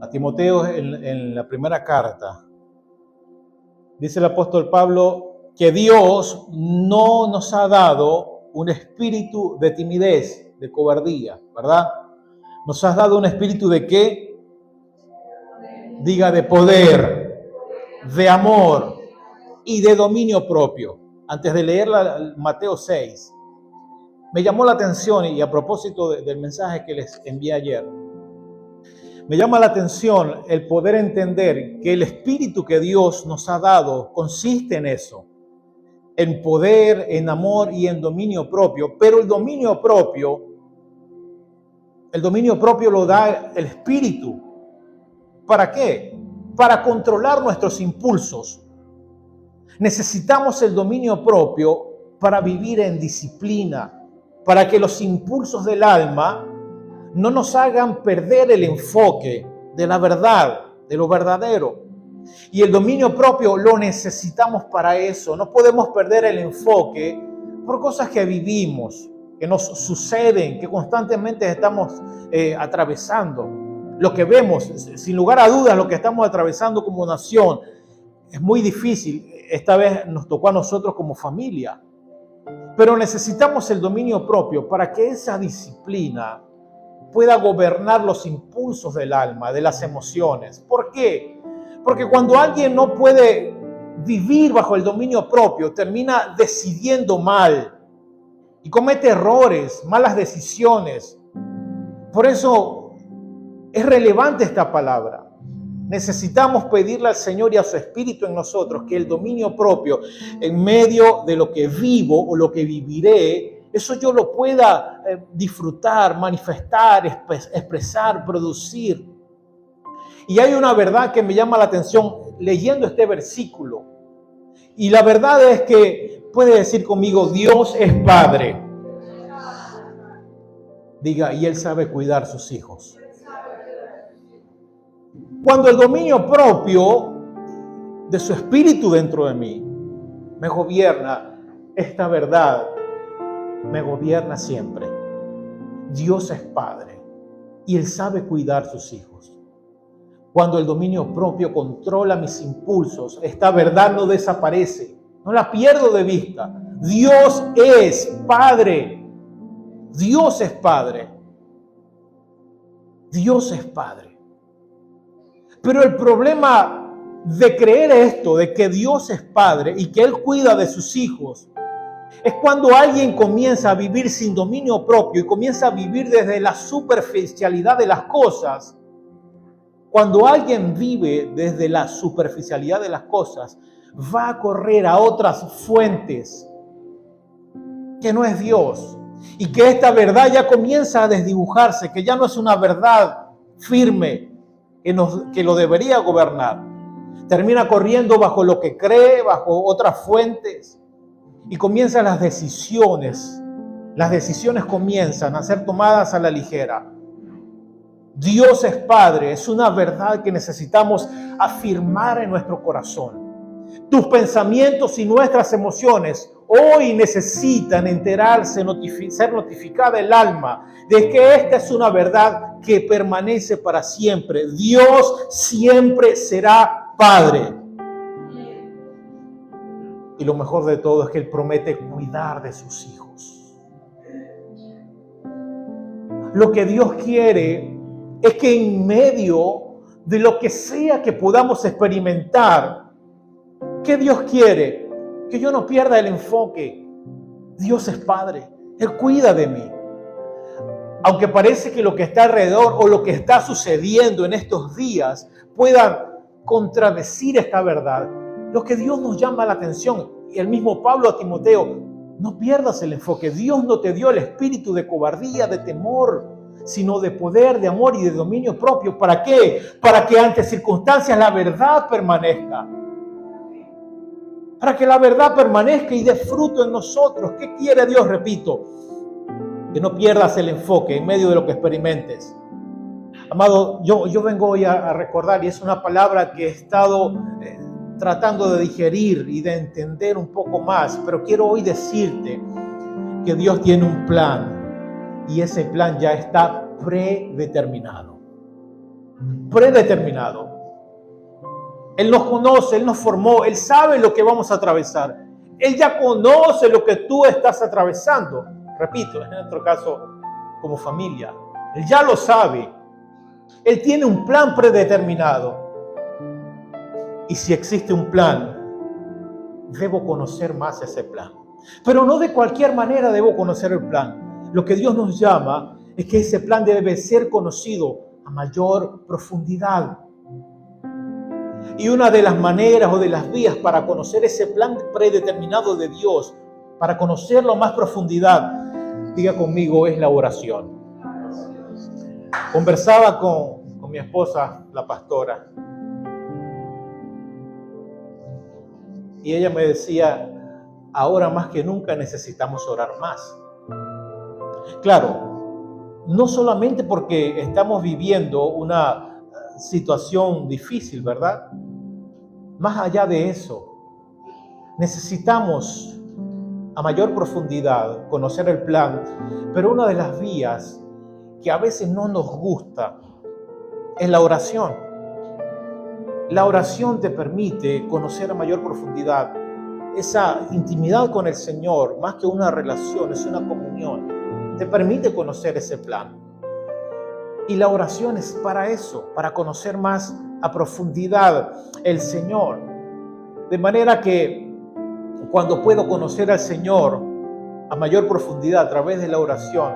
a Timoteo en la primera carta. Dice el apóstol Pablo que Dios no nos ha dado un espíritu de timidez, de cobardía, ¿verdad? Nos has dado un espíritu de ¿qué? Diga, de poder, de amor y de dominio propio. Antes de leer Mateo 6, me llamó la atención, y a propósito del mensaje que les envié ayer, me llama la atención el poder entender que el espíritu que Dios nos ha dado consiste en eso, en poder, en amor y en dominio propio. Pero el dominio propio lo da el espíritu. ¿Para qué? Para controlar nuestros impulsos. Necesitamos el dominio propio para vivir en disciplina, para que los impulsos del alma no nos hagan perder el enfoque de la verdad, de lo verdadero. Y el dominio propio lo necesitamos para eso. No podemos perder el enfoque por cosas que vivimos, que nos suceden, que constantemente estamos atravesando. Lo que vemos, sin lugar a dudas, lo que estamos atravesando como nación, es muy difícil. Esta vez nos tocó a nosotros como familia. Pero necesitamos el dominio propio para que esa disciplina pueda gobernar los impulsos del alma, de las emociones. ¿Por qué? Porque cuando alguien no puede vivir bajo el dominio propio, termina decidiendo mal y comete errores, malas decisiones. Por eso es relevante esta palabra. Necesitamos pedirle al Señor y a su Espíritu en nosotros que el dominio propio, en medio de lo que vivo o lo que viviré, eso yo lo pueda disfrutar, manifestar, expresar, producir. Y hay una verdad que me llama la atención leyendo este versículo. Y la verdad es que puede decir conmigo, Dios es Padre. Diga, y Él sabe cuidar sus hijos. Cuando el dominio propio de su Espíritu dentro de mí me gobierna, esta verdad me gobierna siempre. Dios es Padre y Él sabe cuidar sus hijos. Cuando el dominio propio controla mis impulsos, esta verdad no desaparece, no la pierdo de vista. Dios es Padre. Dios es Padre. Dios es Padre. Pero el problema de creer esto, de que Dios es Padre y que Él cuida de sus hijos, es cuando alguien comienza a vivir sin dominio propio y comienza a vivir desde la superficialidad de las cosas. Cuando alguien vive desde la superficialidad de las cosas, va a correr a otras fuentes que no es Dios. Y que esta verdad ya comienza a desdibujarse, que ya no es una verdad firme que lo debería gobernar. Termina corriendo bajo lo que cree, bajo otras fuentes. Y comienzan las decisiones. Las decisiones comienzan a ser tomadas a la ligera. Dios es Padre, es una verdad que necesitamos afirmar en nuestro corazón. Tus pensamientos y nuestras emociones hoy necesitan enterarse, ser notificada el alma de que esta es una verdad que permanece para siempre. Dios siempre será Padre. Y lo mejor de todo es que Él promete cuidar de sus hijos. Lo que Dios quiere es que en medio de lo que sea que podamos experimentar, ¿qué Dios quiere? Que yo no pierda el enfoque. Dios es Padre. Él cuida de mí. Aunque parece que lo que está alrededor o lo que está sucediendo en estos días pueda contradecir esta verdad, lo que Dios nos llama la atención, y el mismo Pablo a Timoteo, no pierdas el enfoque. Dios no te dio el espíritu de cobardía, de temor, sino de poder, de amor y de dominio propio. ¿Para qué? Para que ante circunstancias la verdad permanezca. Para que la verdad permanezca y dé fruto en nosotros. ¿Qué quiere Dios? Repito, que no pierdas el enfoque en medio de lo que experimentes. Amado, yo vengo hoy a recordar, y es una palabra que he estado tratando de digerir y de entender un poco más, pero quiero hoy decirte que Dios tiene un plan y ese plan ya está predeterminado. predeterminado. Él nos conoce, Él nos formó, Él sabe lo que vamos a atravesar. Él ya conoce lo que tú estás atravesando. Repito, en nuestro caso, como familia. Él ya lo sabe. Él tiene un plan predeterminado. Y si existe un plan, debo conocer más ese plan. Pero no de cualquier manera debo conocer el plan. Lo que Dios nos llama es que ese plan debe ser conocido a mayor profundidad. Y una de las maneras o de las vías para conocer ese plan predeterminado de Dios, para conocerlo a más profundidad, diga conmigo, es la oración. Conversaba con mi esposa, la pastora, y ella me decía, ahora más que nunca necesitamos orar más. Claro, no solamente porque estamos viviendo una situación difícil, ¿verdad? Más allá de eso, necesitamos a mayor profundidad conocer el plan, pero una de las vías que a veces no nos gusta es la oración. La oración te permite conocer a mayor profundidad esa intimidad con el Señor, más que una relación, es una comunión. Te permite conocer ese plan. Y la oración es para eso, para conocer más a profundidad el Señor. De manera que cuando puedo conocer al Señor a mayor profundidad a través de la oración,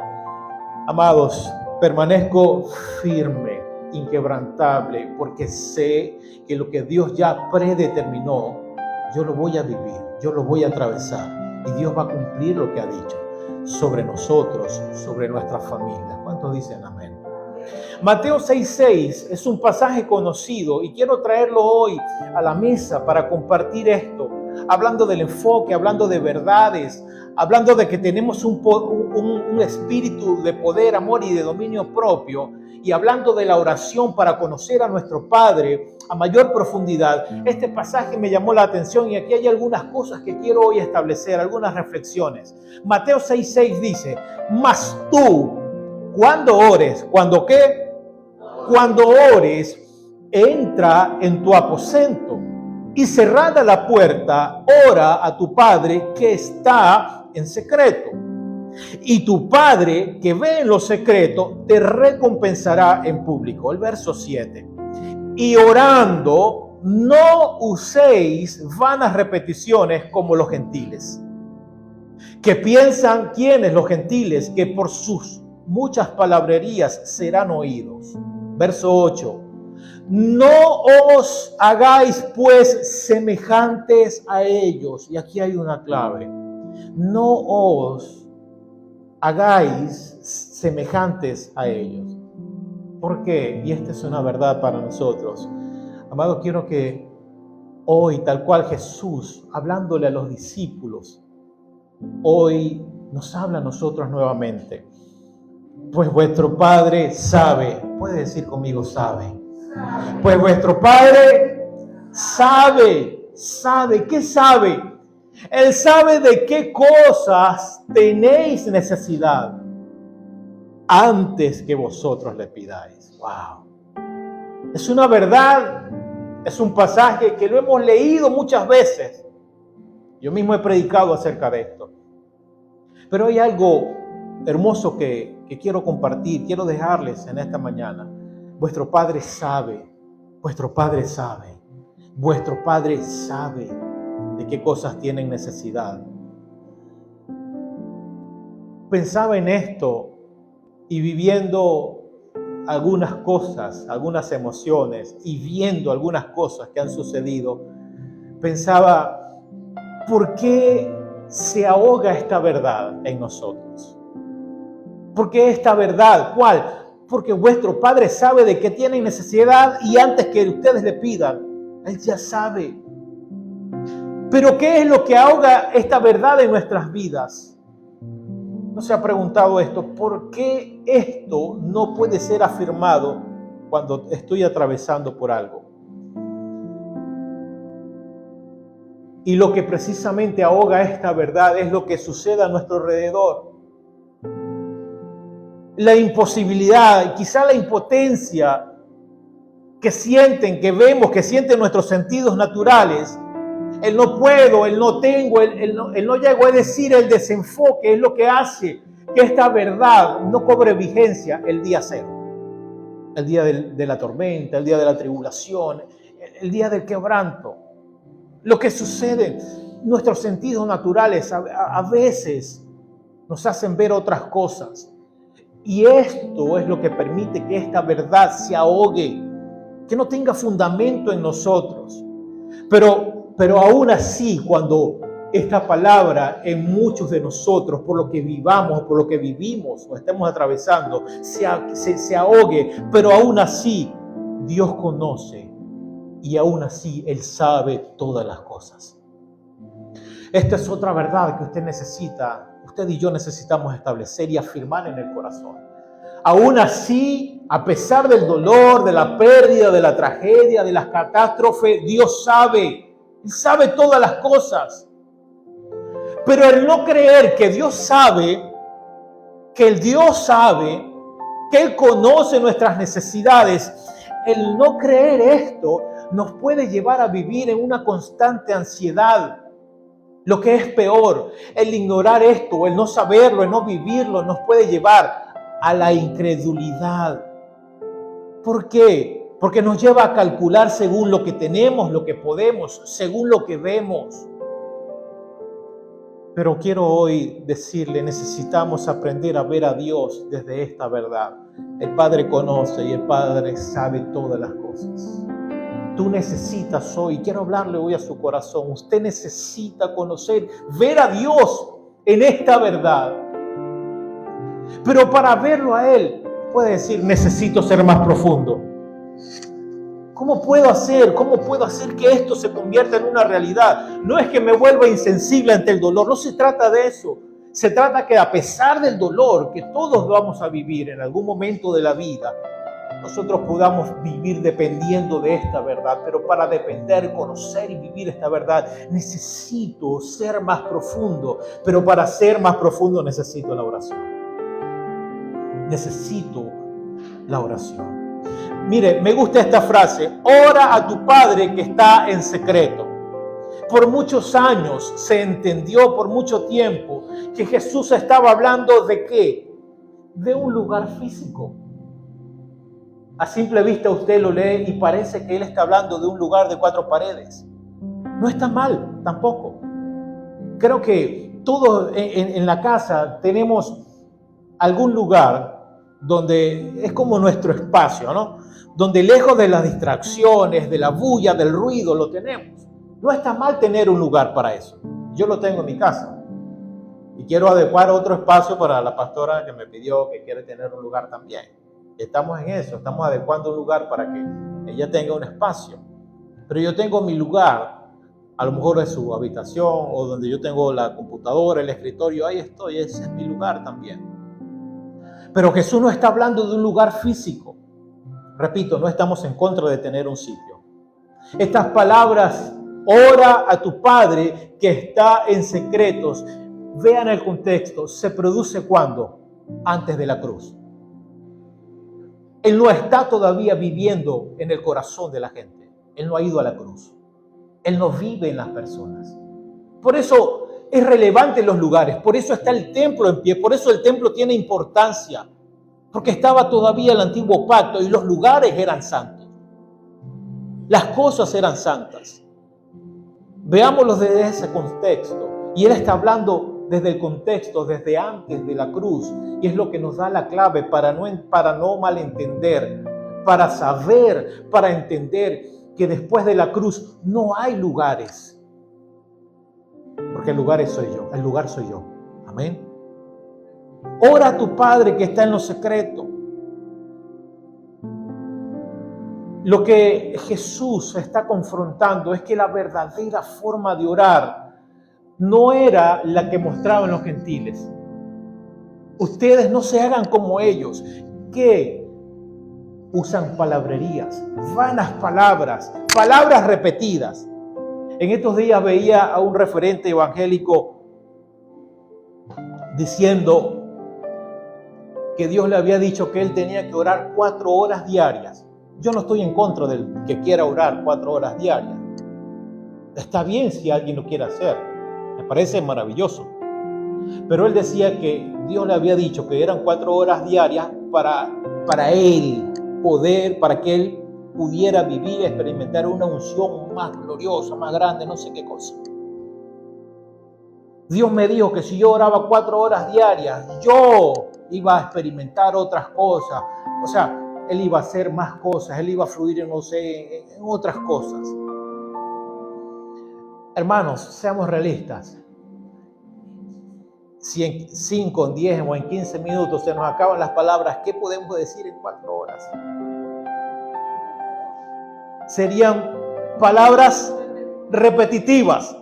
amados, permanezco firme, inquebrantable, porque sé que lo que Dios ya predeterminó, yo lo voy a vivir, yo lo voy a atravesar y Dios va a cumplir lo que ha dicho sobre nosotros, sobre nuestra familia. ¿Cuántos dicen amén? Mateo 6:6 es un pasaje conocido y quiero traerlo hoy a la mesa para compartir esto, hablando del enfoque, hablando de verdades, hablando de que tenemos un espíritu de poder, amor y de dominio propio, y hablando de la oración para conocer a nuestro Padre a mayor profundidad. Este pasaje me llamó la atención y aquí hay algunas cosas que quiero hoy establecer, algunas reflexiones. Mateo 6:6 dice, mas tú, cuando ores, ¿cuándo qué? Cuando ores, entra en tu aposento y cerrada la puerta, ora a tu Padre que está en secreto. Y tu Padre que ve en lo secreto te recompensará en público. El verso 7. Y orando, no uséis vanas repeticiones como los gentiles, que piensan, ¿quiénes? Los gentiles, que por sus muchas palabrerías serán oídos. Verso 8. No os hagáis pues semejantes a ellos. Y aquí hay una clave. No os hagáis semejantes a ellos. ¿Por qué? Y esta es una verdad para nosotros. Amado, quiero que hoy, tal cual Jesús, hablándole a los discípulos, hoy nos habla a nosotros nuevamente. Pues vuestro Padre sabe. Puede decir conmigo, sabe. Pues vuestro Padre sabe. ¿Qué sabe? Él sabe de qué cosas tenéis necesidad antes que vosotros le pidáis. Wow. Es una verdad, es un pasaje que lo hemos leído muchas veces. Yo mismo he predicado acerca de esto. Pero hay algo hermoso que quiero compartir, quiero dejarles en esta mañana. Vuestro Padre sabe, vuestro Padre sabe, vuestro Padre sabe de qué cosas tienen necesidad. Pensaba en esto y viviendo algunas cosas, algunas emociones y viendo algunas cosas que han sucedido, pensaba, ¿por qué se ahoga esta verdad en nosotros? ¿Por qué esta verdad? ¿Cuál? Porque vuestro Padre sabe de qué tienen necesidad y antes que ustedes le pidan, Él ya sabe. Pero ¿qué es lo que ahoga esta verdad en nuestras vidas? ¿No se ha preguntado esto? ¿Por qué esto no puede ser afirmado cuando estoy atravesando por algo? Y lo que precisamente ahoga esta verdad es lo que sucede a nuestro alrededor. La imposibilidad, quizá la impotencia que sienten, que vemos, que sienten nuestros sentidos naturales, el no puedo, el no tengo, el no llego, es decir, el desenfoque es lo que hace que esta verdad no cobre vigencia el día cero, el día de la tormenta, el día de la tribulación, el día del quebranto. Lo que sucede, nuestros sentidos naturales a veces nos hacen ver otras cosas. Y esto es lo que permite que esta verdad se ahogue, que no tenga fundamento en nosotros. Pero aún así, cuando esta palabra en muchos de nosotros, por lo que vivamos, por lo que vivimos o estemos atravesando, se ahogue, pero aún así Dios conoce y aún así Él sabe todas las cosas. Esta es otra verdad que usted y yo necesitamos establecer y afirmar en el corazón. Aún así, a pesar del dolor, de la pérdida, de la tragedia, de las catástrofes, Dios sabe. Él sabe todas las cosas. Pero el no creer que Dios sabe, que el Dios sabe, que Él conoce nuestras necesidades, el no creer esto nos puede llevar a vivir en una constante ansiedad. Lo que es peor, el ignorar esto, el no saberlo, el no vivirlo, nos puede llevar a la incredulidad. ¿Por qué? Porque nos lleva a calcular según lo que tenemos, lo que podemos, según lo que vemos. Pero quiero hoy decirle, necesitamos aprender a ver a Dios desde esta verdad. El Padre conoce y el Padre sabe todas las cosas. Tú necesitas hoy, quiero hablarle hoy a su corazón, usted necesita conocer, ver a Dios en esta verdad. Pero para verlo a Él, puede decir, necesito ser más profundo. ¿Cómo puedo hacer? ¿Cómo puedo hacer que esto se convierta en una realidad? No es que me vuelva insensible ante el dolor, no se trata de eso. Se trata que a pesar del dolor que todos vamos a vivir en algún momento de la vida, nosotros podamos vivir dependiendo de esta verdad. Pero para depender, conocer y vivir esta verdad, necesito ser más profundo. Pero para ser más profundo necesito la oración. Necesito la oración. Mire, me gusta esta frase: ora a tu Padre que está en secreto. Por muchos años se entendió, por mucho tiempo, que Jesús estaba hablando ¿de qué? De un lugar físico. A simple vista usted lo lee y parece que Él está hablando de un lugar de 4 paredes. No está mal tampoco. Creo que todos en la casa tenemos algún lugar donde es como nuestro espacio, ¿no? Donde lejos de las distracciones, de la bulla, del ruido, lo tenemos. No está mal tener un lugar para eso. Yo lo tengo en mi casa. Y quiero adecuar otro espacio para la pastora que me pidió que quiere tener un lugar también. Estamos en eso, estamos adecuando un lugar para que ella tenga un espacio. Pero yo tengo mi lugar, a lo mejor es su habitación o donde yo tengo la computadora, el escritorio, ahí estoy, ese es mi lugar también. Pero Jesús no está hablando de un lugar físico. Repito, no estamos en contra de tener un sitio. Estas palabras, ora a tu Padre que está en secretos, vean el contexto, se produce ¿cuándo? Antes de la cruz. Él no está todavía viviendo en el corazón de la gente. Él no ha ido a la cruz. Él no vive en las personas. Por eso es relevante los lugares. Por eso está el templo en pie. Por eso el templo tiene importancia. Porque estaba todavía el antiguo pacto y los lugares eran santos. Las cosas eran santas. Veámoslo desde ese contexto. Y Él está hablando desde el contexto, desde antes de la cruz. Y es lo que nos da la clave para no malentender, para saber, para entender que después de la cruz no hay lugares. Porque el lugar soy yo. Amén. Ora a tu Padre que está en lo secreto. Lo que Jesús está confrontando es que la verdadera forma de orar no era la que mostraban los gentiles. Ustedes no se hagan como ellos, que usan palabrerías, vanas palabras, palabras repetidas. En estos días veía a un referente evangélico diciendo que Dios le había dicho que él tenía que orar 4 horas diarias. Yo no estoy en contra del que quiera orar 4 horas diarias. Está bien si alguien lo quiere hacer. Me parece maravilloso. Pero él decía que Dios le había dicho que eran 4 horas diarias para él poder, para que él pudiera vivir y experimentar una unción más gloriosa, más grande, no sé qué cosa. Dios me dijo que si yo oraba 4 horas diarias, yo iba a experimentar otras cosas. O sea, Él iba a hacer más cosas, Él iba a fluir en otras cosas. Hermanos, seamos realistas. Si en 5, en 10 o en 15 minutos se nos acaban las palabras, ¿qué podemos decir en 4 horas? Serían palabras repetitivas.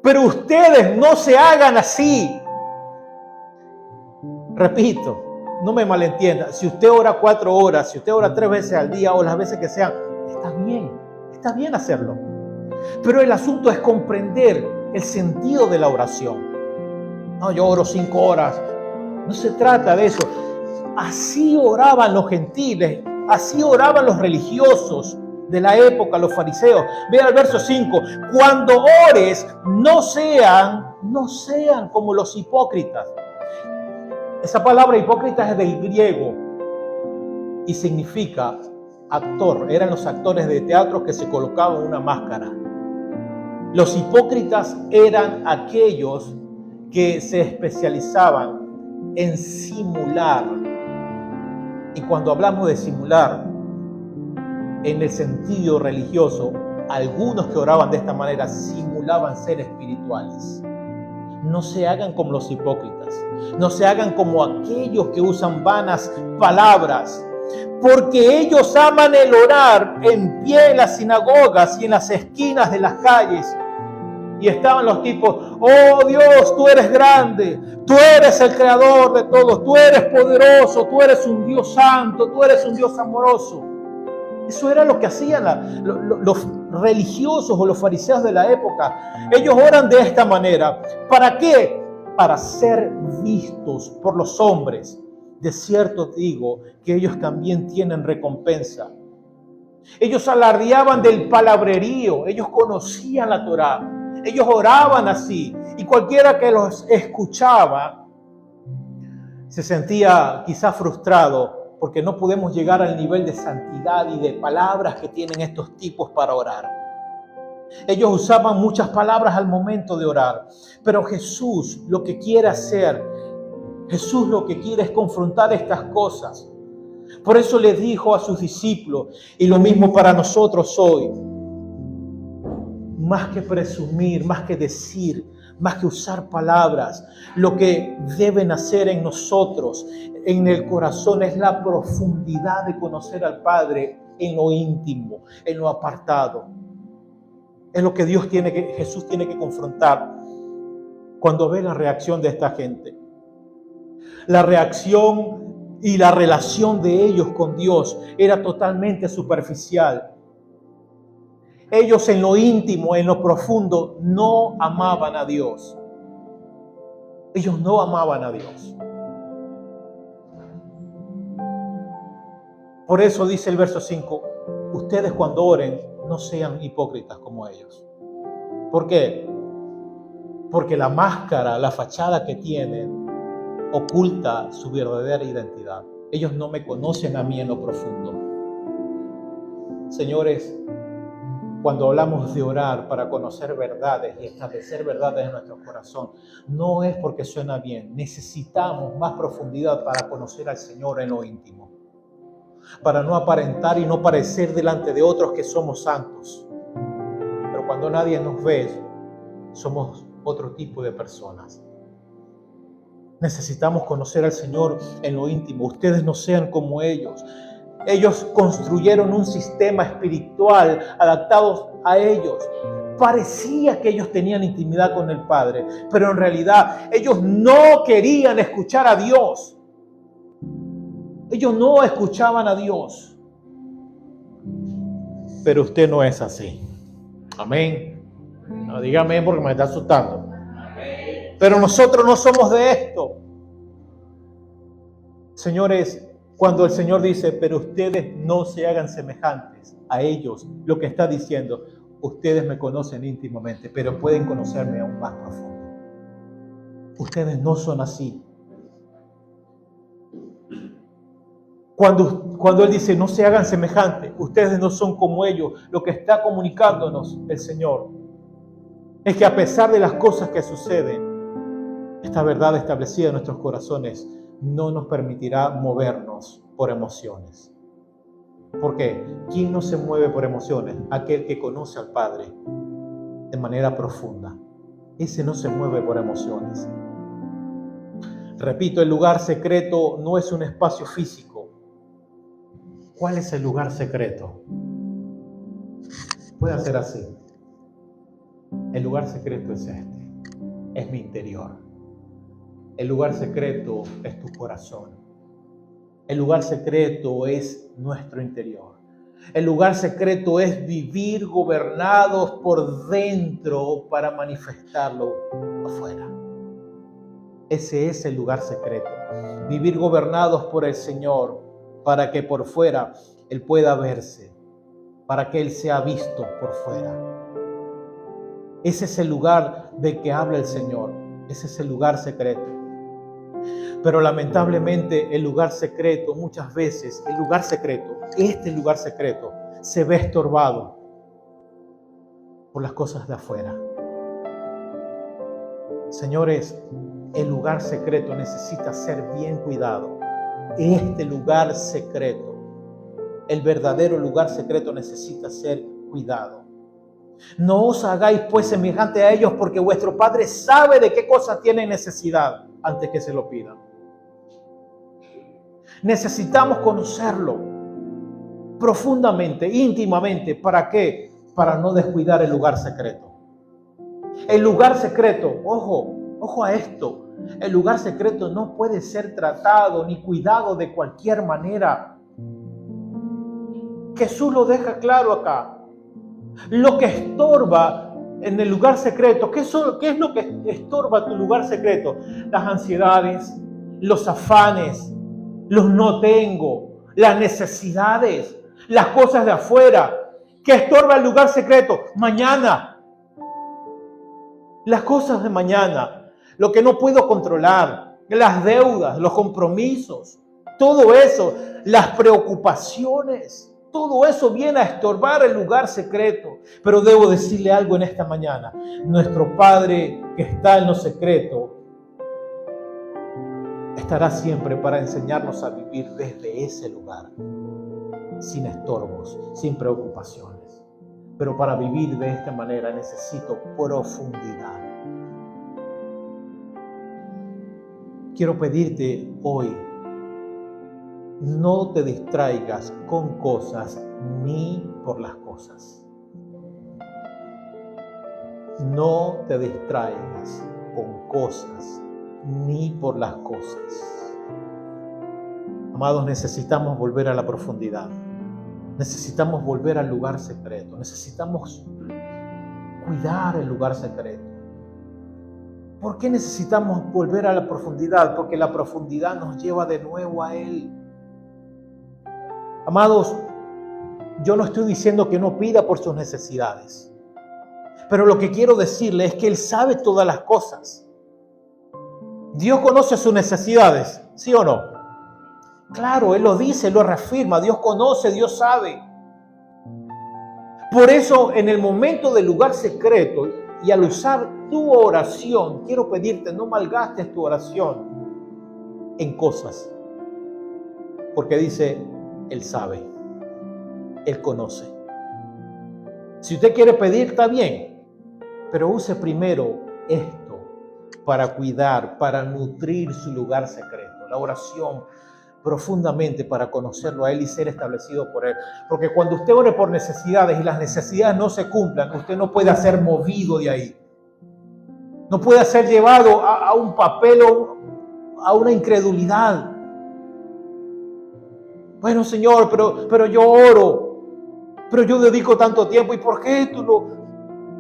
Pero ustedes no se hagan así. Repito, no me malentienda. Si usted ora 4 horas, si usted ora 3 veces al día o las veces que sean, está bien hacerlo. Pero el asunto es comprender el sentido de la oración. No, yo oro 5 horas. No se trata de eso. Así oraban los gentiles, así oraban los religiosos de la época, los fariseos. Vea el verso 5. Cuando ores, no sean como los hipócritas. Esa palabra hipócrita es del griego y significa actor. Eran los actores de teatro que se colocaban una máscara. Los hipócritas eran aquellos que se especializaban en simular. Y cuando hablamos de simular, en el sentido religioso, algunos que oraban de esta manera simulaban ser espirituales. No se hagan como los hipócritas. No se hagan como aquellos que usan vanas palabras. Porque ellos aman el orar en pie en las sinagogas y en las esquinas de las calles. Y estaban los tipos: oh Dios, tú eres grande, tú eres el creador de todos, tú eres poderoso, tú eres un Dios santo, tú eres un Dios amoroso. Eso era lo que hacían los religiosos o los fariseos de la época. Ellos oran de esta manera. ¿Para qué? Para ser vistos por los hombres. De cierto digo que ellos también tienen recompensa. Ellos alardeaban del palabrerío. Ellos conocían la Torá. Ellos oraban así. Y cualquiera que los escuchaba se sentía quizás frustrado, porque no podemos llegar al nivel de santidad y de palabras que tienen estos tipos para orar. Ellos usaban muchas palabras al momento de orar, pero Jesús lo que quiere hacer, Jesús lo que quiere es confrontar estas cosas. Por eso le dijo a sus discípulos, y lo mismo para nosotros hoy: más que presumir, más que decir, más que usar palabras, lo que deben hacer en nosotros, en el corazón, es la profundidad de conocer al Padre en lo íntimo, en lo apartado. Es lo que Jesús tiene que confrontar cuando ve la reacción de esta gente. La reacción y la relación de ellos con Dios era totalmente superficial. Ellos en lo íntimo, en lo profundo, no amaban a Dios. Ellos no amaban a Dios. Por eso dice el verso 5, ustedes cuando oren no sean hipócritas como ellos. ¿Por qué? Porque la máscara, la fachada que tienen, oculta su verdadera identidad. Ellos no me conocen a mí en lo profundo. Señores, cuando hablamos de orar para conocer verdades y establecer verdades en nuestro corazón, no es porque suena bien. Necesitamos más profundidad para conocer al Señor en lo íntimo, para no aparentar y no parecer delante de otros que somos santos. Pero cuando nadie nos ve, somos otro tipo de personas. Necesitamos conocer al Señor en lo íntimo. Ustedes no sean como ellos. Ellos construyeron un sistema espiritual adaptado a ellos. Parecía que ellos tenían intimidad con el Padre, pero en realidad ellos no querían escuchar a Dios. Ellos no escuchaban a Dios. Pero usted no es así. Amén. No diga amén porque me está asustando. Pero nosotros no somos de esto. Señores, Cuando el Señor dice, pero ustedes no se hagan semejantes a ellos, lo que está diciendo, ustedes me conocen íntimamente, pero pueden conocerme aún más profundo. Ustedes no son así. Cuando Él dice, no se hagan semejantes, ustedes no son como ellos, lo que está comunicándonos el Señor es que a pesar de las cosas que suceden, esta verdad establecida en nuestros corazones no nos permitirá movernos por emociones. ¿Por qué? ¿Quién no se mueve por emociones? Aquel que conoce al Padre de manera profunda. Ese no se mueve por emociones. Repito, el lugar secreto no es un espacio físico. ¿Cuál es el lugar secreto? Puede ser así. El lugar secreto es este. Es mi interior. El lugar secreto es tu corazón. El lugar secreto es nuestro interior. El lugar secreto es vivir gobernados por dentro para manifestarlo afuera. Ese es el lugar secreto. Vivir gobernados por el Señor para que por fuera Él pueda verse, para que Él sea visto por fuera. Ese es el lugar del que habla el Señor. Ese es el lugar secreto. Pero lamentablemente el lugar secreto, muchas veces, este lugar secreto, se ve estorbado por las cosas de afuera. Señores, el lugar secreto necesita ser bien cuidado. Este lugar secreto, el verdadero lugar secreto, necesita ser cuidado. No os hagáis pues semejante a ellos, porque vuestro Padre sabe de qué cosas tienen necesidad antes que se lo pidan. Necesitamos conocerlo profundamente, íntimamente. ¿Para qué? Para no descuidar el lugar secreto. El lugar secreto, ojo a esto, el lugar secreto no puede ser tratado ni cuidado de cualquier manera. Jesús lo deja claro acá. Lo que estorba en el lugar secreto, ¿qué es lo que estorba tu lugar secreto? Las ansiedades, los afanes, los no tengo, las necesidades, las cosas de afuera. ¿Qué estorba el lugar secreto? Mañana. Las cosas de mañana, lo que no puedo controlar, las deudas, los compromisos, todo eso, las preocupaciones. Todo eso viene a estorbar el lugar secreto. Pero debo decirle algo en esta mañana. Nuestro Padre que está en lo secreto estará siempre para enseñarnos a vivir desde ese lugar. Sin estorbos, sin preocupaciones. Pero para vivir de esta manera necesito profundidad. Quiero pedirte hoy, no te distraigas con cosas ni por las cosas. No te distraigas con cosas ni por las cosas. Amados, necesitamos volver a la profundidad. Necesitamos volver al lugar secreto. Necesitamos cuidar el lugar secreto. ¿Por qué necesitamos volver a la profundidad? Porque la profundidad nos lleva de nuevo a Él. Amados, yo no estoy diciendo que no pida por sus necesidades. Pero lo que quiero decirle es que Él sabe todas las cosas. Dios conoce sus necesidades, ¿sí o no? Claro, Él lo dice, lo reafirma. Dios conoce, Dios sabe. Por eso, en el momento del lugar secreto y al usar tu oración, quiero pedirte, no malgastes tu oración en cosas. Porque dice, Él sabe, Él conoce. Si usted quiere pedir, está bien, pero use primero esto para cuidar, para nutrir su lugar secreto. La oración profundamente para conocerlo a Él y ser establecido por Él. Porque cuando usted ore por necesidades y las necesidades no se cumplan, usted no puede ser movido de ahí. No puede ser llevado a un papel o a una incredulidad. Bueno, Señor, pero yo oro, pero yo dedico tanto tiempo. ¿Y por qué tú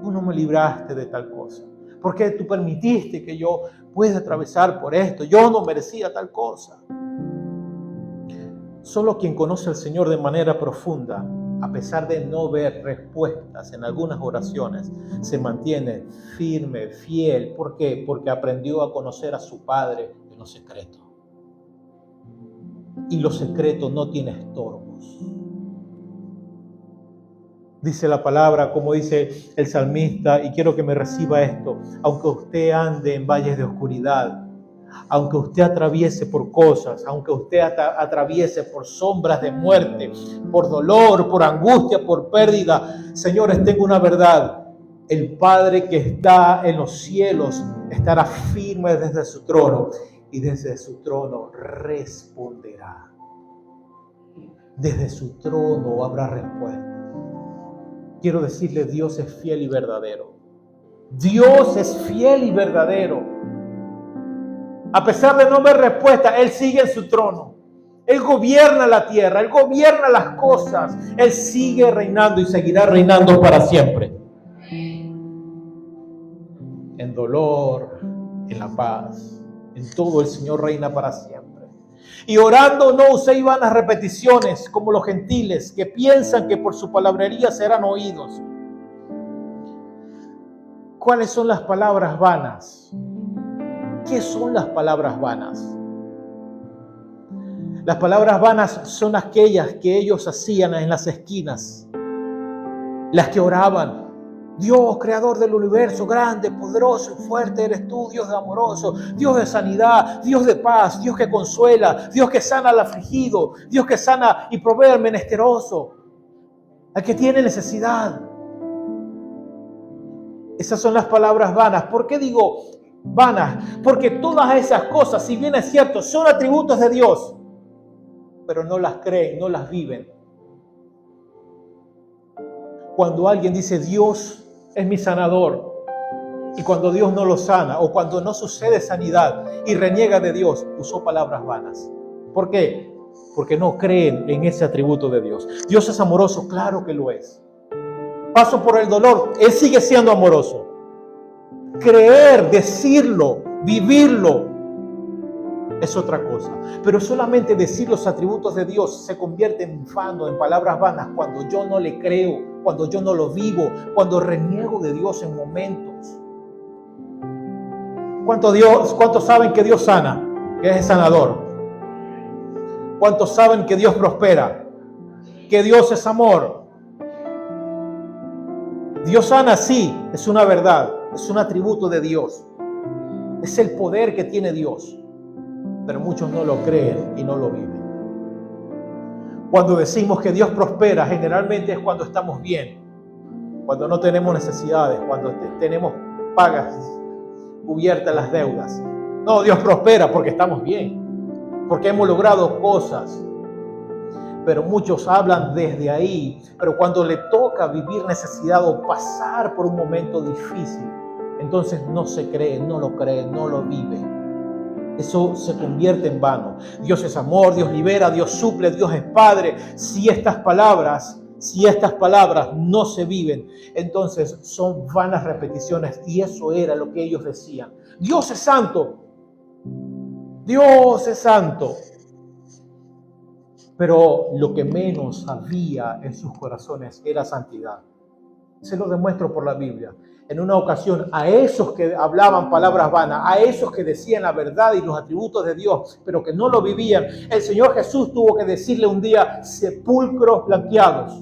no me libraste de tal cosa? ¿Por qué tú permitiste que yo pueda atravesar por esto? Yo no merecía tal cosa. Solo quien conoce al Señor de manera profunda, a pesar de no ver respuestas en algunas oraciones, se mantiene firme, fiel. ¿Por qué? Porque aprendió a conocer a su Padre en lo secreto. Y lo secreto no tiene estorbos. Dice la palabra, como dice el salmista, y quiero que me reciba esto: aunque usted ande en valles de oscuridad, aunque usted atraviese por cosas, aunque usted atraviese por sombras de muerte, por dolor, por angustia, por pérdida, señores, tengo una verdad: el Padre que está en los cielos estará firme desde su trono, y desde su trono responderá. Desde su trono habrá respuesta. Quiero decirle, Dios es fiel y verdadero. Dios es fiel y verdadero. A pesar de no ver respuesta, Él sigue en su trono. Él gobierna la tierra, Él gobierna las cosas. Él sigue reinando y seguirá reinando para siempre. En dolor, en la paz, en todo el Señor reina para siempre. Y orando no uséis vanas repeticiones como los gentiles, que piensan que por su palabrería serán oídos. ¿Cuáles son las palabras vanas? ¿Qué son las palabras vanas? Las palabras vanas son aquellas que ellos hacían en las esquinas, las que oraban: Dios, creador del universo, grande, poderoso y fuerte eres tú, Dios amoroso, Dios de sanidad, Dios de paz, Dios que consuela, Dios que sana al afligido, Dios que sana y provee al menesteroso, al que tiene necesidad. Esas son las palabras vanas. ¿Por qué digo vanas? Porque todas esas cosas, si bien es cierto, son atributos de Dios, pero no las creen, no las viven. Cuando alguien dice Dios es mi sanador, y cuando Dios no lo sana, o cuando no sucede sanidad y reniega de Dios, usó palabras vanas. ¿Por qué? Porque no creen en ese atributo de Dios. Dios es amoroso, claro que lo es. Paso por el dolor, Él sigue siendo amoroso. Creer, decirlo, vivirlo, es otra cosa. Pero solamente decir los atributos de Dios se convierte en vano, en palabras vanas, cuando yo no le creo, cuando yo no lo vivo, cuando reniego de Dios en momentos. ¿Cuántos saben que Dios sana? Que es sanador. ¿Cuántos saben que Dios prospera? Que Dios es amor. Dios sana, sí, es una verdad, es un atributo de Dios. Es el poder que tiene Dios. Pero muchos no lo creen y no lo viven. Cuando decimos que Dios prospera, generalmente es cuando estamos bien, cuando no tenemos necesidades, cuando tenemos pagas, cubiertas las deudas. No, Dios prospera porque estamos bien, porque hemos logrado cosas. Pero muchos hablan desde ahí, pero cuando le toca vivir necesidad o pasar por un momento difícil, entonces no se cree, no lo cree, no lo vive. Eso se convierte en vano. Dios es amor, Dios libera, Dios suple, Dios es Padre. Si estas palabras no se viven, entonces son vanas repeticiones, y eso era lo que ellos decían. Dios es santo. Dios es santo. Pero lo que menos había en sus corazones era santidad. Se lo demuestro por la Biblia. En una ocasión, a esos que hablaban palabras vanas, a esos que decían la verdad y los atributos de Dios, pero que no lo vivían, el Señor Jesús tuvo que decirle un día: sepulcros blanqueados.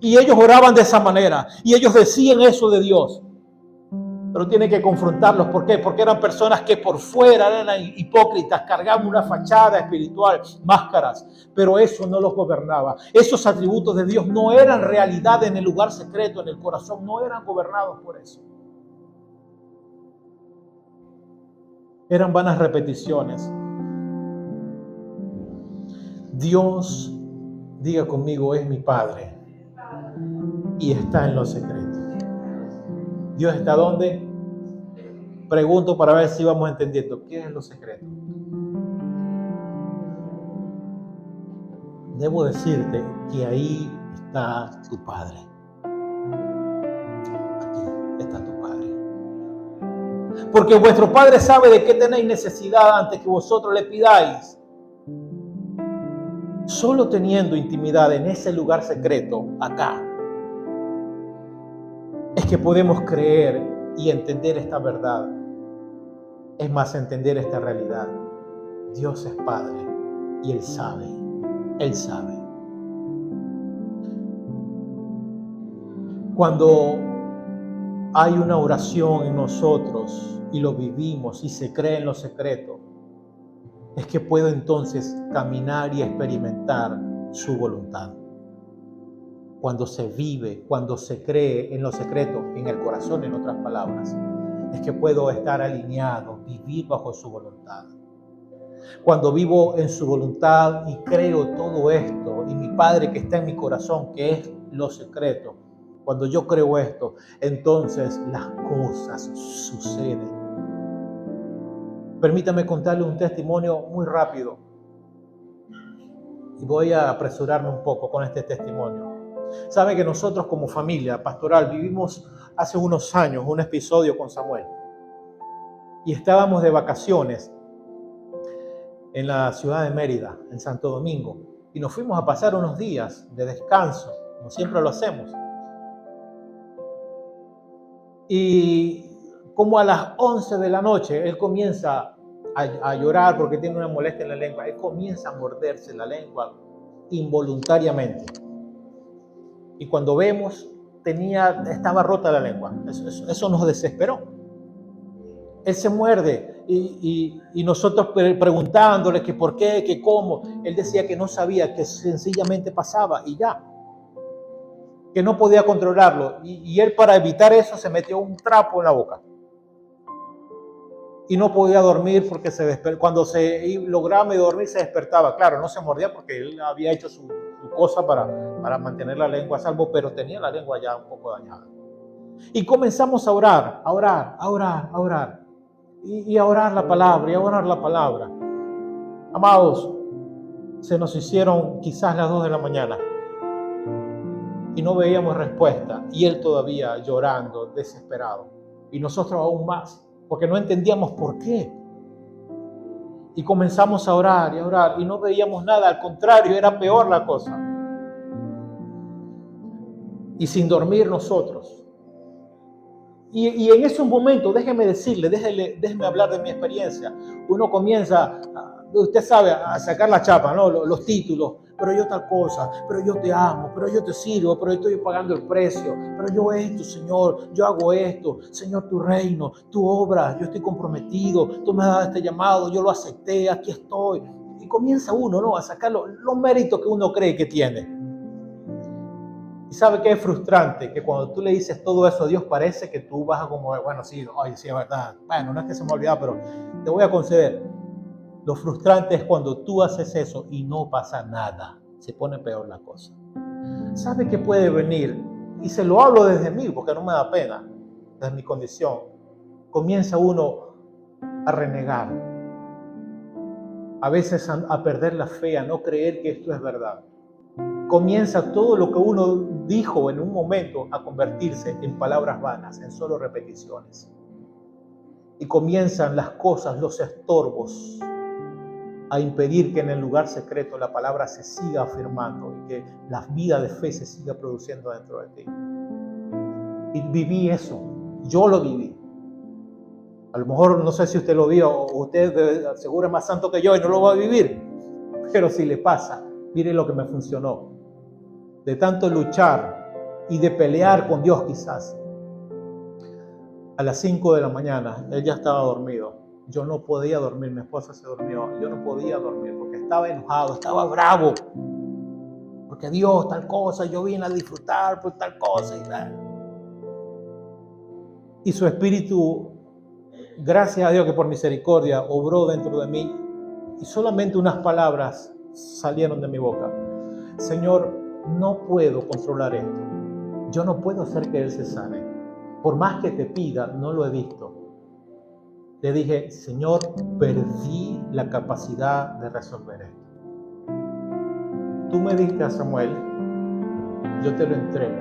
Y ellos oraban de esa manera, y ellos decían eso de Dios. Pero tiene que confrontarlos. ¿Por qué? Porque eran personas que por fuera eran hipócritas, cargaban una fachada espiritual, máscaras, pero eso no los gobernaba. Esos atributos de Dios no eran realidad en el lugar secreto, en el corazón, no eran gobernados por eso. Eran vanas repeticiones. Dios, diga conmigo, es mi Padre y está en lo secreto. ¿Dios está dónde? Pregunto para ver si vamos entendiendo. ¿Qué es lo secreto? Debo decirte que ahí está tu Padre. Aquí está tu Padre. Porque vuestro Padre sabe de qué tenéis necesidad antes que vosotros le pidáis. Solo teniendo intimidad en ese lugar secreto, acá, es que podemos creer y entender esta verdad. Es más, entender esta realidad. Dios es Padre y Él sabe. Él sabe. Cuando hay una oración en nosotros y lo vivimos y se cree en lo secreto, es que puedo entonces caminar y experimentar su voluntad. Cuando se vive, cuando se cree en lo secreto, en el corazón, en otras palabras, es que puedo estar alineado, vivir bajo su voluntad. Cuando vivo en su voluntad y creo todo esto, y mi Padre que está en mi corazón, que es lo secreto, cuando yo creo esto, entonces las cosas suceden. Permítame contarle un testimonio muy rápido. Y voy a apresurarme un poco con este testimonio. Sabe que nosotros como familia pastoral vivimos hace unos años un episodio con Samuel. Y estábamos de vacaciones en la ciudad de Mérida, en Santo Domingo. Y nos fuimos a pasar unos días de descanso, como siempre lo hacemos. Y como a las 11 de la noche, él comienza a llorar porque tiene una molestia en la lengua. Él comienza a morderse la lengua involuntariamente. Y cuando vemos, estaba rota la lengua. Eso nos desesperó. Él se muerde y nosotros preguntándole que por qué, que cómo. Él decía que no sabía, que sencillamente pasaba y ya. Que no podía controlarlo. Y él, para evitar eso, se metió un trapo en la boca. Y no podía dormir porque cuando lograba dormir se despertaba. Claro, no se mordía porque él había hecho su cosa para mantener la lengua a salvo, pero tenía la lengua ya un poco dañada. Y comenzamos a orar. Y a orar la palabra, Amados, se nos hicieron quizás las 2 de la mañana. Y no veíamos respuesta. Y él todavía llorando, desesperado. Y nosotros aún más. Porque no entendíamos por qué. Y comenzamos a orar y no veíamos nada. Al contrario, era peor la cosa. Y sin dormir nosotros. Y en ese momento, déjeme hablar de mi experiencia. Uno comienza, usted sabe, a sacar la chapa, ¿no? Los títulos. Pero yo tal cosa, pero yo te amo, pero yo te sirvo, pero yo estoy pagando el precio, pero yo esto, Señor, yo hago esto, Señor, tu reino, tu obra, yo estoy comprometido, tú me has dado este llamado, yo lo acepté, aquí estoy. Y comienza uno, ¿no?, a sacar los méritos que uno cree que tiene. Y sabe que es frustrante, que cuando tú le dices todo eso a Dios, parece que tú vas a como, bueno, sí, ay, sí, es verdad, bueno, no es que se me ha olvidado, pero te voy a conceder. Lo frustrante es cuando tú haces eso y no pasa nada. Se pone peor la cosa. ¿Sabe qué puede venir? Y se lo hablo desde mí, porque no me da pena, desde mi condición. Comienza uno a renegar. A veces a perder la fe, a no creer que esto es verdad. Comienza todo lo que uno dijo en un momento a convertirse en palabras vanas, en solo repeticiones. Y comienzan las cosas, los estorbos, a impedir que en el lugar secreto la palabra se siga afirmando y que la vida de fe se siga produciendo dentro de ti. Y viví eso, yo lo viví. A lo mejor no sé si usted lo vio o usted seguro es más santo que yo y no lo va a vivir, pero si le pasa, mire lo que me funcionó. De tanto luchar y de pelear con Dios quizás, a las 5 de la mañana él ya estaba dormido. Yo no podía dormir, mi esposa se durmió, yo no podía dormir porque estaba enojado, estaba bravo. Porque Dios, tal cosa, yo vine a disfrutar por tal cosa y tal. Y su espíritu, gracias a Dios que por misericordia, obró dentro de mí. Y solamente unas palabras salieron de mi boca. Señor, no puedo controlar esto. Yo no puedo hacer que Él se sane. Por más que te pida, no lo he visto. Le dije, Señor, perdí la capacidad de resolver esto. Tú me diste a Samuel, yo te lo entrego,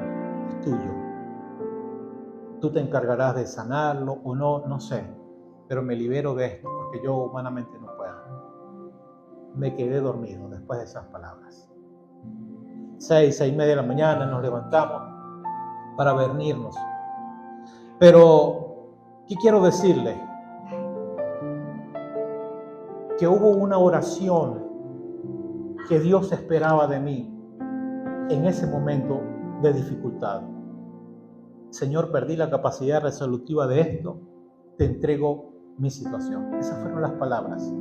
es tuyo. Tú te encargarás de sanarlo o no, no sé, pero me libero de esto porque yo humanamente no puedo. me quedé dormido después de esas palabras. 6:30 de la mañana nos levantamos para venirnos. Pero, ¿qué quiero decirle? Que hubo una oración que Dios esperaba de mí en ese momento de dificultad. Señor, perdí la capacidad resolutiva de esto, te entrego mi situación. Esas fueron las palabras.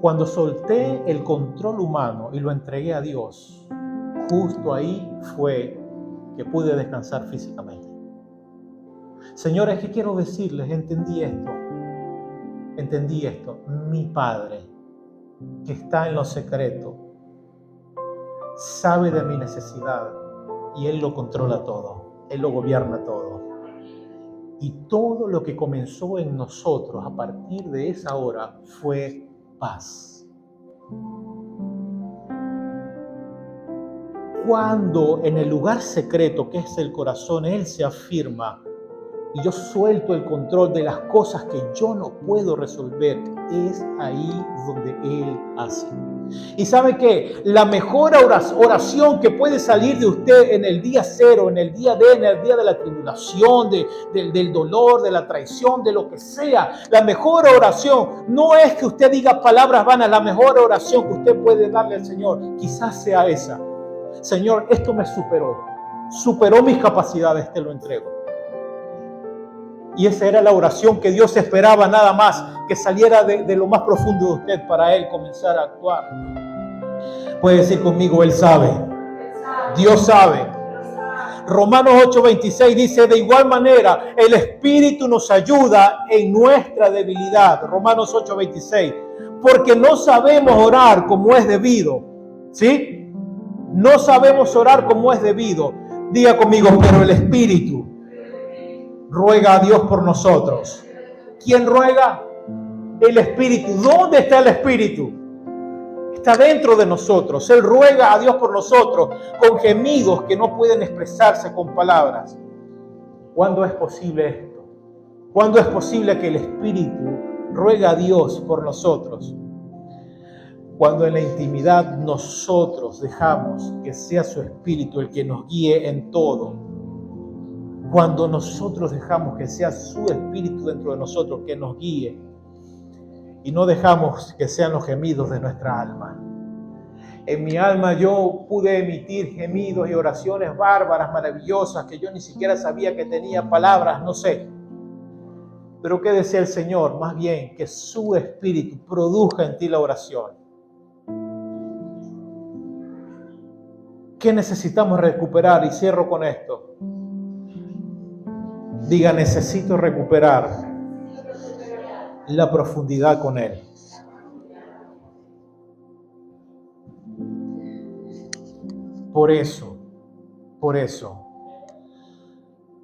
Cuando solté el control humano y lo entregué a Dios, justo ahí fue que pude descansar físicamente. Señores, ¿qué quiero decirles? Entendí esto. Mi Padre, que está en lo secreto, sabe de mi necesidad y Él lo controla todo, Él lo gobierna todo. Y todo lo que comenzó en nosotros a partir de esa hora fue paz. Cuando en el lugar secreto que es el corazón, Él se afirma y yo suelto el control de las cosas que yo no puedo resolver, es ahí donde Él hace. Y ¿sabe qué? La mejor oración que puede salir de usted en el día cero, en el día en el día de la tribulación, del dolor, de la traición, de lo que sea, la mejor oración no es que usted diga palabras vanas. La mejor oración que usted puede darle al Señor quizás sea esa: Señor, esto me superó mis capacidades, te lo entrego. Y esa era la oración que Dios esperaba, nada más que saliera de lo más profundo de usted para Él comenzar a actuar. Puede decir conmigo, Él sabe. Dios sabe. Romanos 8:26 dice: de igual manera, el Espíritu nos ayuda en nuestra debilidad. Romanos 8:26. Porque no sabemos orar como es debido. ¿Sí? No sabemos orar como es debido. Diga conmigo, pero el Espíritu ruega a Dios por nosotros. ¿Quién ruega? El Espíritu. ¿Dónde está el Espíritu? Está dentro de nosotros. Él ruega a Dios por nosotros con gemidos que no pueden expresarse con palabras. ¿Cuándo es posible esto? ¿Cuándo es posible que el Espíritu ruega a Dios por nosotros? Cuando en la intimidad nosotros dejamos que sea su Espíritu el que nos guíe en todo. Cuando nosotros dejamos que sea su Espíritu dentro de nosotros que nos guíe y no dejamos que sean los gemidos de nuestra alma. En mi alma yo pude emitir gemidos y oraciones bárbaras, maravillosas, que yo ni siquiera sabía que tenía palabras, no sé. Pero ¿qué desea el Señor? Más bien que su Espíritu produzca en ti la oración. ¿Qué necesitamos recuperar? Y cierro con esto. Diga, necesito recuperar la profundidad con Él. Por eso,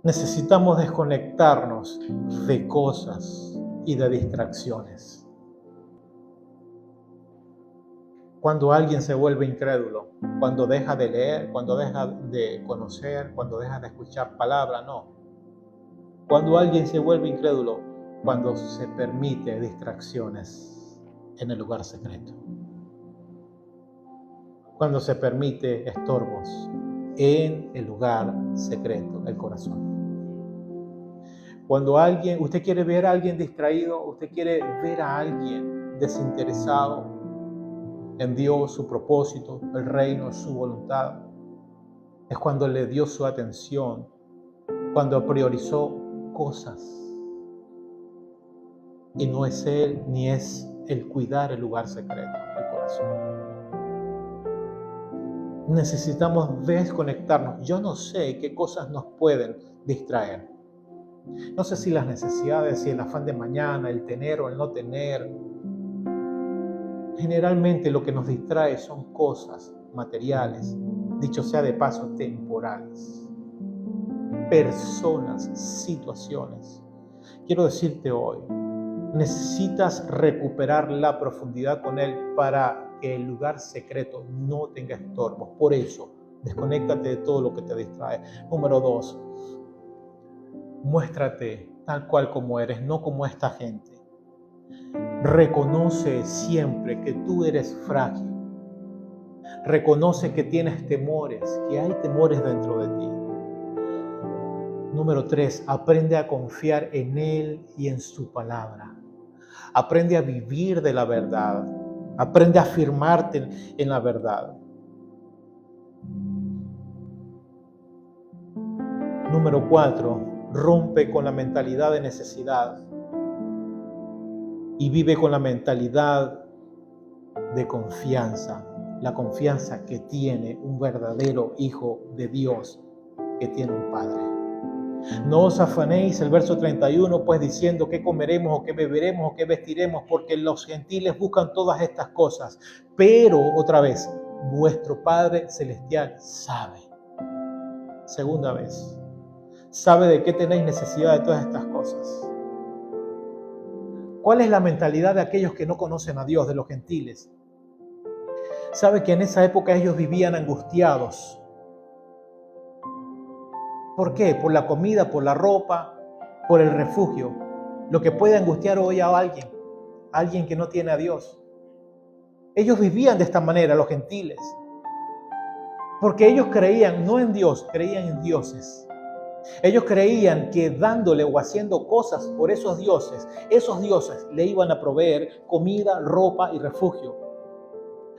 necesitamos desconectarnos de cosas y de distracciones. Cuando alguien se vuelve incrédulo, cuando deja de leer, cuando deja de conocer, cuando deja de escuchar palabras, no. Cuando alguien se vuelve incrédulo, cuando se permite distracciones en el lugar secreto. Cuando se permite estorbos en el lugar secreto, el corazón. Cuando usted quiere ver a alguien distraído, usted quiere ver a alguien desinteresado en Dios, su propósito, el reino, su voluntad, es cuando le dio su atención, cuando priorizó cosas. Y no es Él ni es el cuidar el lugar secreto, el corazón. Necesitamos desconectarnos. Yo no sé qué cosas nos pueden distraer. No sé si las necesidades, si el afán de mañana, el tener o el no tener. Generalmente lo que nos distrae son cosas materiales, dicho sea de paso, temporales. Personas, situaciones. Quiero decirte hoy, necesitas recuperar la profundidad con Él para que el lugar secreto no tenga estorbos. Por eso, desconéctate de todo lo que te distrae. Número 2, muéstrate tal cual como eres, no como esta gente. Reconoce siempre que tú eres frágil. Reconoce que tienes temores, que hay temores dentro de ti. Número 3, aprende a confiar en Él y en su palabra. Aprende a vivir de la verdad. Aprende a afirmarte en la verdad. Número 4, rompe con la mentalidad de necesidad y vive con la mentalidad de confianza. La confianza que tiene un verdadero hijo de Dios, que tiene un Padre. No os afanéis, el verso 31, pues diciendo qué comeremos o qué beberemos o qué vestiremos, porque los gentiles buscan todas estas cosas. Pero, otra vez, vuestro Padre Celestial sabe. Segunda vez, sabe de qué tenéis necesidad de todas estas cosas. ¿Cuál es la mentalidad de aquellos que no conocen a Dios, de los gentiles? Sabe que en esa época ellos vivían angustiados. ¿Por qué? Por la comida, por la ropa, por el refugio. Lo que puede angustiar hoy a alguien que no tiene a Dios. Ellos vivían de esta manera, los gentiles. Porque ellos creían no en Dios, creían en dioses. Ellos creían que dándole o haciendo cosas por esos dioses le iban a proveer comida, ropa y refugio.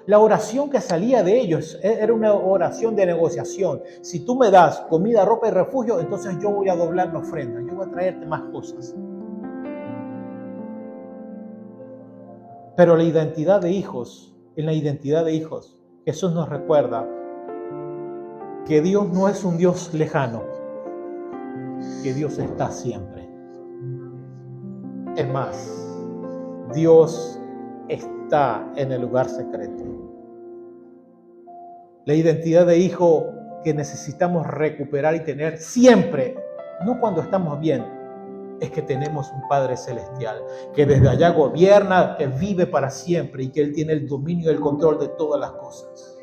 La oración que salía de ellos era una oración de negociación. Si tú me das comida, ropa y refugio, entonces yo voy a doblar la ofrenda. Yo voy a traerte más cosas. Pero en la identidad de hijos, Jesús nos recuerda que Dios no es un Dios lejano, que Dios está siempre. Es más, Dios está en el lugar secreto. La identidad de hijo que necesitamos recuperar y tener siempre, no cuando estamos bien, es que tenemos un Padre Celestial, que desde allá gobierna, que vive para siempre y que Él tiene el dominio y el control de todas las cosas.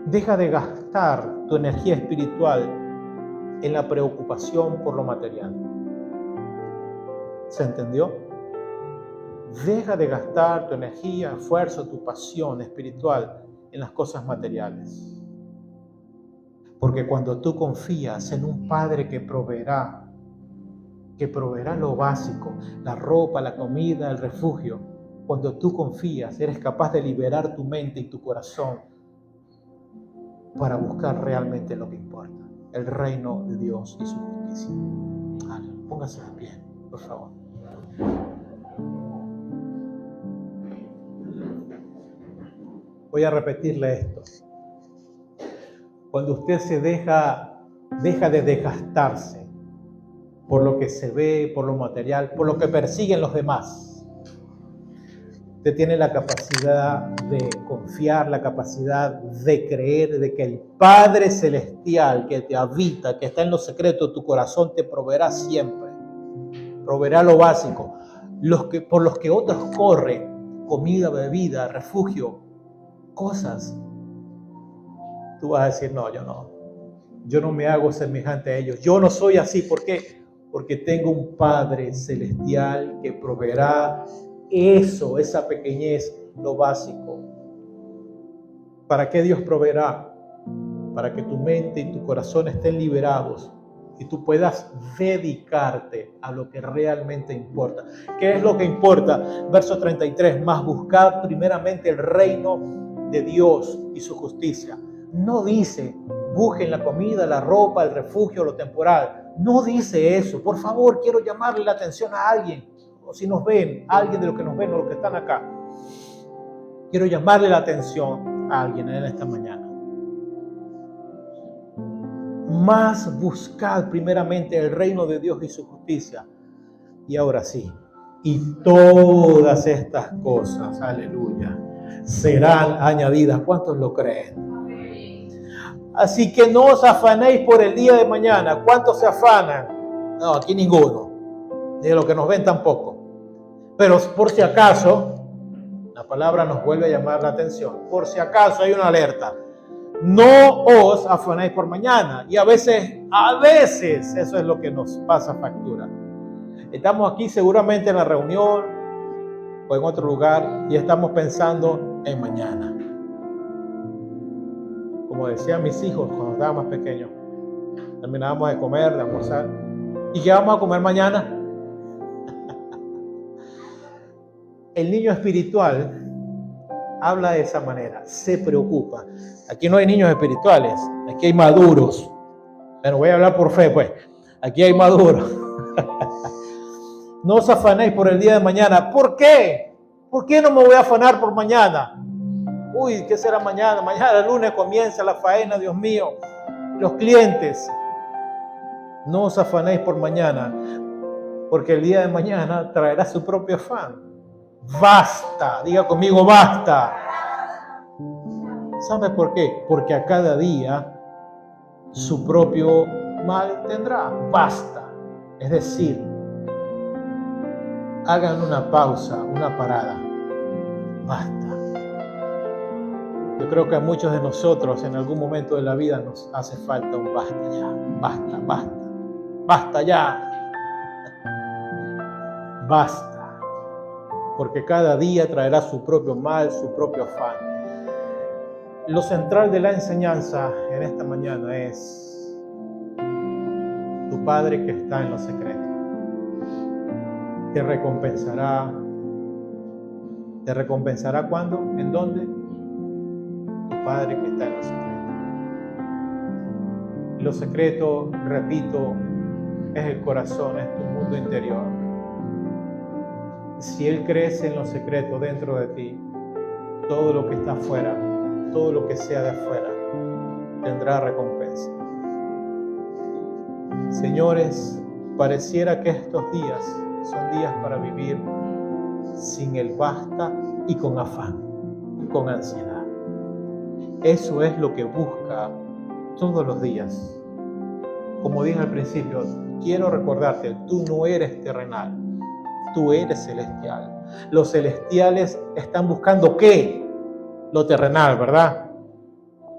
Deja de gastar tu energía espiritual en la preocupación por lo material. ¿Se entendió? Deja de gastar tu energía, esfuerzo, tu pasión espiritual en las cosas materiales. Porque cuando tú confías en un Padre que proveerá lo básico, la ropa, la comida, el refugio, cuando tú confías, eres capaz de liberar tu mente y tu corazón para buscar realmente lo que importa, el reino de Dios y su justicia. Póngase de pie, por favor. Voy a repetirle esto. Cuando usted se deja de desgastarse por lo que se ve, por lo material, por lo que persiguen los demás, usted tiene la capacidad de confiar, la capacidad de creer de que el Padre Celestial que te habita, que está en lo secreto de tu corazón, te proveerá siempre. Proveerá lo básico. Por los que otros corren, comida, bebida, refugio, cosas, tú vas a decir, no, yo no me hago semejante a ellos, yo no soy así. ¿Por qué? Porque tengo un Padre Celestial que proveerá esa pequeñez, lo básico. ¿Para qué Dios proveerá? Para que tu mente y tu corazón estén liberados y tú puedas dedicarte a lo que realmente importa. ¿Qué es lo que importa? Verso 33, más buscad primeramente el reino de Dios y su justicia. No dice, busquen la comida, la ropa, el refugio, lo temporal. No dice eso. Por favor, quiero llamarle la atención a alguien. O si nos ven, alguien de los que nos ven o los que están acá. Quiero llamarle la atención a alguien en esta mañana. Más buscad primeramente el reino de Dios y su justicia. Y ahora sí, y todas estas cosas, aleluya, serán añadidas. ¿Cuántos lo creen? Así que no os afanéis por el día de mañana. ¿Cuántos se afanan? No, aquí ninguno. Ni de los que nos ven tampoco. Pero por si acaso, la palabra nos vuelve a llamar la atención. Por si acaso hay una alerta. No os afanéis por mañana. Y a veces eso es lo que nos pasa factura. Estamos aquí seguramente en la reunión o en otro lugar y estamos pensando en mañana. Como decían mis hijos cuando estaban más pequeños, terminábamos de comer, de almorzar. ¿Y qué vamos a comer mañana? El niño espiritual habla de esa manera, se preocupa. Aquí no hay niños espirituales, aquí hay maduros. Bueno, voy a hablar por fe, pues. Aquí hay maduros. No os afanéis por el día de mañana. ¿Por qué? ¿Por qué no me voy a afanar por mañana? Uy, ¿qué será mañana? Mañana, el lunes, comienza la faena, Dios mío. Los clientes. No os afanéis por mañana, porque el día de mañana traerá su propio afán. Basta, diga conmigo, basta. ¿Sabe por qué? Porque a cada día su propio mal tendrá. Basta. Es decir, hagan una pausa, una parada. Basta. Yo creo que a muchos de nosotros en algún momento de la vida nos hace falta un basta ya. Basta, basta. Basta ya. Basta. Porque cada día traerá su propio mal, su propio afán. Lo central de la enseñanza en esta mañana es tu Padre que está en lo secreto. Te recompensará. ¿Te recompensará cuándo? ¿En dónde? Tu Padre que está en lo secreto. Lo secreto, repito, es el corazón, es tu mundo interior. Si Él crece en lo secreto dentro de ti, todo lo que está afuera, todo lo que sea de afuera, tendrá recompensa. Señores, pareciera que estos días son días para vivir sin el basta y con afán, con ansiedad. Eso es lo que busca todos los días. Como dije al principio, quiero recordarte, tú no eres terrenal. Tú eres celestial. Los celestiales están buscando ¿qué? Lo terrenal, ¿verdad?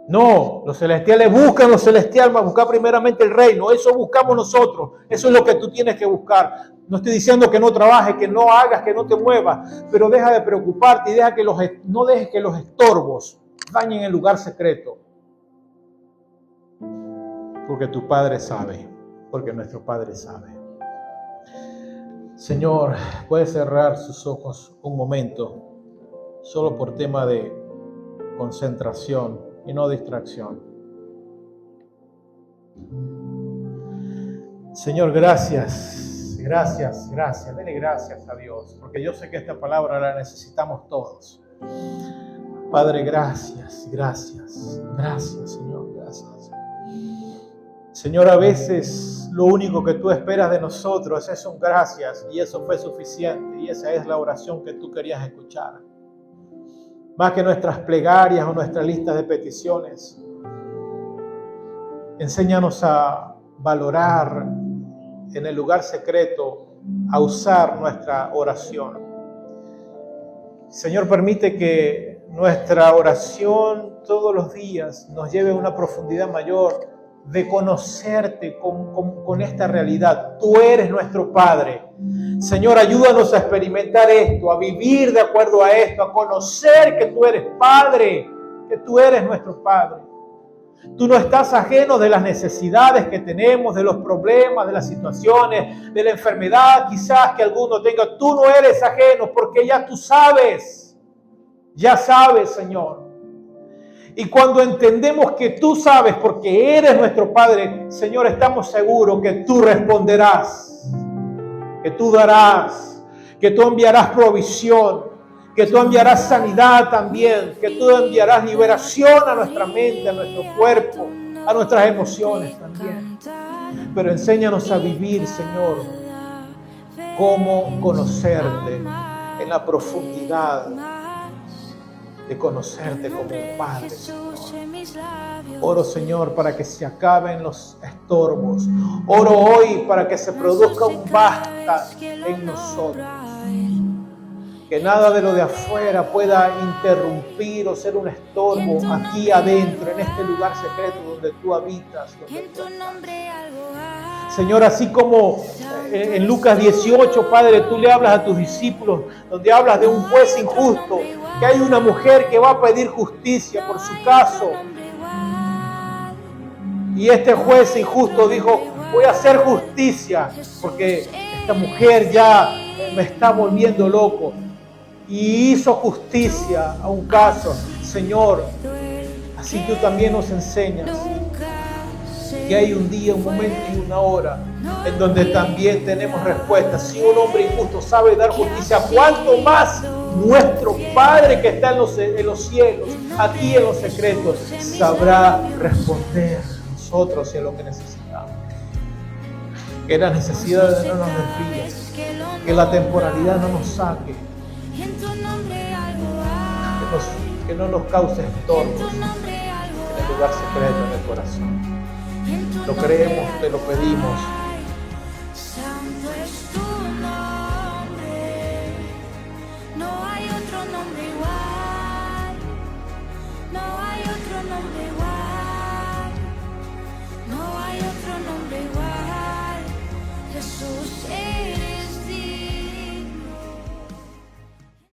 No, los celestiales buscan lo celestial, para buscar primeramente el reino. Eso buscamos nosotros. Eso es lo que tú tienes que buscar. No estoy diciendo que no trabajes, que no hagas, que no te muevas, pero deja de preocuparte y no dejes que los estorbos dañen el lugar secreto. Porque tu Padre sabe, porque nuestro Padre sabe. Señor, puede cerrar sus ojos un momento, solo por tema de concentración y no distracción. Señor, gracias, gracias, gracias. Dele gracias a Dios, porque yo sé que esta palabra la necesitamos todos. Padre, gracias, gracias, gracias, Señor, gracias. Señor, a veces lo único que tú esperas de nosotros es un gracias, y eso fue suficiente, y esa es la oración que tú querías escuchar. Más que nuestras plegarias o nuestras listas de peticiones, enséñanos a valorar en el lugar secreto, a usar nuestra oración. Señor, permite que nuestra oración todos los días nos lleve a una profundidad mayor de conocerte con esta realidad. Tú eres nuestro Padre. Señor, ayúdanos a experimentar esto, a vivir de acuerdo a esto, a conocer que tú eres Padre, que tú eres nuestro Padre. Tú no estás ajeno de las necesidades que tenemos, de los problemas, de las situaciones, de la enfermedad quizás que alguno tenga. Tú no eres ajeno porque ya tú sabes. Ya sabes, Señor. Y cuando entendemos que tú sabes porque eres nuestro Padre, Señor, estamos seguros que tú responderás, que tú darás, que tú enviarás provisión, que tú enviarás sanidad también, que tú enviarás liberación a nuestra mente, a nuestro cuerpo, a nuestras emociones también. Pero enséñanos a vivir, Señor, cómo conocerte en la profundidad de conocerte como un Padre, Señor. Oro, Señor, para que se acaben los estorbos. Oro hoy para que se produzca un basta en nosotros. Que nada de lo de afuera pueda interrumpir o ser un estorbo aquí adentro, en este lugar secreto donde tú habitas. Señor, así como en Lucas 18, Padre, tú le hablas a tus discípulos, donde hablas de un juez injusto, que hay una mujer que va a pedir justicia por su caso. Y este juez injusto dijo, voy a hacer justicia, porque esta mujer ya me está volviendo loco. Y hizo justicia a un caso. Señor, así tú también nos enseñas que hay un día, un momento y una hora en donde también tenemos respuesta. Si un hombre injusto sabe dar justicia, ¿cuánto más nuestro Padre que está en los cielos, aquí en los secretos, sabrá responder a nosotros y a lo que necesitamos? Que las necesidades no nos desvíen, que la temporalidad no nos saque, que no nos cause estorbos en el lugar secreto en el corazón. Lo creemos, te lo pedimos. Santo es tu nombre, no hay otro nombre igual, no hay otro nombre igual, no hay otro nombre igual. Jesús